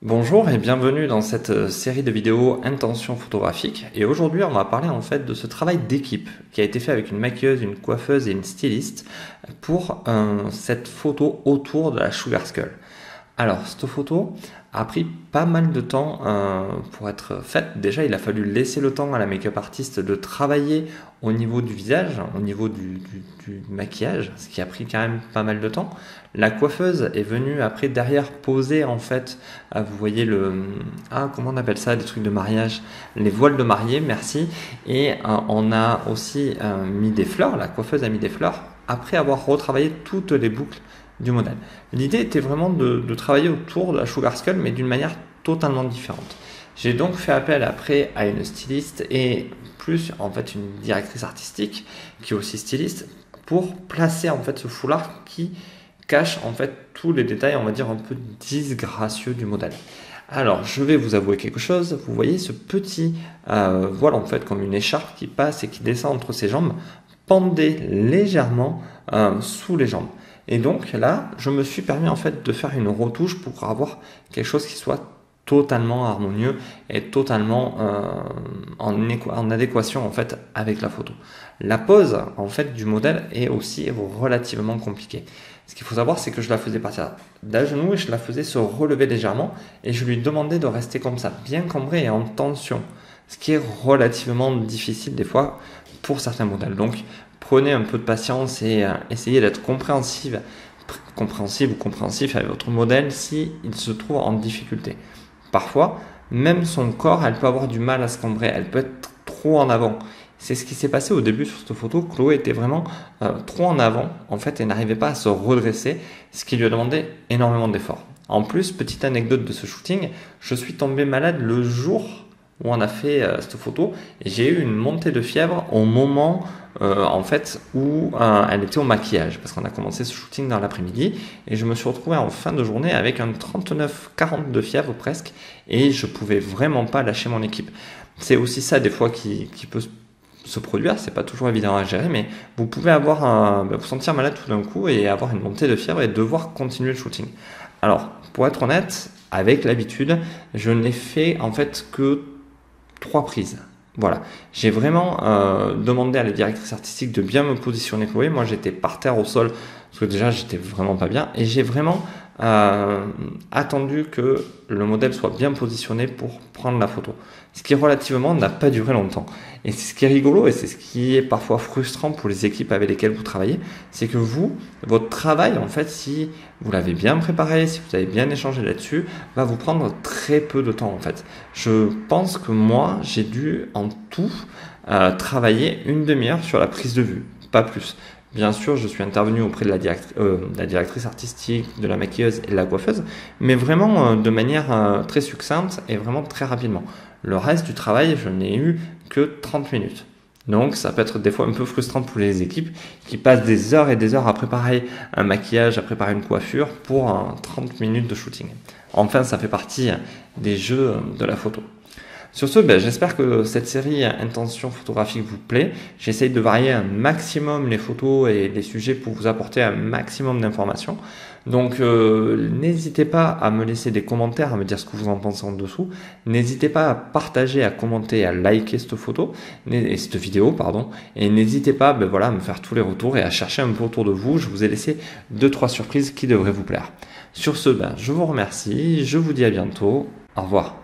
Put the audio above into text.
Bonjour et bienvenue dans cette série de vidéos intention photographique. Et aujourd'hui, on va parler en fait de ce travail d'équipe qui a été fait avec une maquilleuse, une coiffeuse et une styliste pour cette photo autour de la Sugar Skull. Alors, cette photo a pris pas mal de temps pour être faite. Déjà, il a fallu laisser le temps à la make-up artiste de travailler au niveau du visage, au niveau du maquillage, ce qui a pris quand même pas mal de temps. La coiffeuse est venue après derrière poser en fait, vous voyez comment on appelle ça, des trucs de mariage, les voiles de mariée, merci. Et on a aussi mis des fleurs, la coiffeuse a mis des fleurs après avoir retravaillé toutes les boucles du modèle. L'idée était vraiment de travailler autour de la Sugar Skull, mais d'une manière totalement différente. J'ai donc fait appel après à une styliste et plus en fait une directrice artistique qui est aussi styliste pour placer en fait ce foulard qui cache en fait tous les détails, on va dire un peu disgracieux du modèle. Alors, je vais vous avouer quelque chose. Vous voyez ce petit voile en fait comme une écharpe qui passe et qui descend entre ses jambes, pendait légèrement sous les jambes. Et donc là, je me suis permis en fait de faire une retouche pour avoir quelque chose qui soit totalement harmonieux et totalement en adéquation en fait avec la photo. La pose en fait du modèle est aussi relativement compliquée. Ce qu'il faut savoir, c'est que je la faisais partir d'à genoux et je la faisais se relever légèrement et je lui demandais de rester comme ça, bien cambrée et en tension, ce qui est relativement difficile des fois pour certains modèles. Donc prenez un peu de patience et essayez d'être compréhensif ou compréhensif avec votre modèle s'il se trouve en difficulté. Parfois, même son corps, elle peut avoir du mal à se cambrer, elle peut être trop en avant. C'est ce qui s'est passé au début sur cette photo. Chloé était vraiment trop en avant, en fait, et n'arrivait pas à se redresser, ce qui lui a demandé énormément d'efforts. En plus, petite anecdote de ce shooting, je suis tombé malade le jour où on a fait cette photo et j'ai eu une montée de fièvre au moment en fait où elle était au maquillage parce qu'on a commencé ce shooting dans l'après-midi et je me suis retrouvé en fin de journée avec un 39-40 de fièvre presque et je pouvais vraiment pas lâcher mon équipe. C'est aussi ça des fois qui peut se produire, c'est pas toujours évident à gérer, mais vous pouvez avoir vous sentir malade tout d'un coup et avoir une montée de fièvre et devoir continuer le shooting. Alors, pour être honnête, avec l'habitude, je n'ai fait en fait que 3 prises. Voilà, j'ai vraiment demandé à la directrice artistique de bien me positionner Chloé. Moi, j'étais par terre au sol parce que déjà, j'étais vraiment pas bien et j'ai vraiment attendu que le modèle soit bien positionné pour prendre la photo. Ce qui relativement n'a pas duré longtemps. Et c'est ce qui est rigolo et c'est ce qui est parfois frustrant pour les équipes avec lesquelles vous travaillez, c'est que votre travail, en fait, si vous l'avez bien préparé, si vous avez bien échangé là-dessus, va vous prendre très peu de temps, en fait. Je pense que moi, j'ai dû en tout travailler une demi-heure sur la prise de vue, pas plus. Bien sûr, je suis intervenu auprès de la directrice artistique, de la maquilleuse et de la coiffeuse, mais vraiment de manière très succincte et vraiment très rapidement. Le reste du travail, je n'ai eu que 30 minutes. Donc ça peut être des fois un peu frustrant pour les équipes qui passent des heures et des heures à préparer un maquillage, à préparer une coiffure pour 30 minutes de shooting. Enfin, ça fait partie des jeux de la photo. Sur ce, j'espère que cette série intention photographique vous plaît. J'essaye de varier un maximum les photos et les sujets pour vous apporter un maximum d'informations. Donc n'hésitez pas à me laisser des commentaires, à me dire ce que vous en pensez en dessous. N'hésitez pas à partager, à commenter, à liker cette photo, et cette vidéo, pardon. Et n'hésitez pas à me faire tous les retours et à chercher un peu autour de vous. Je vous ai laissé 2-3 surprises qui devraient vous plaire. Sur ce, je vous remercie, je vous dis à bientôt. Au revoir.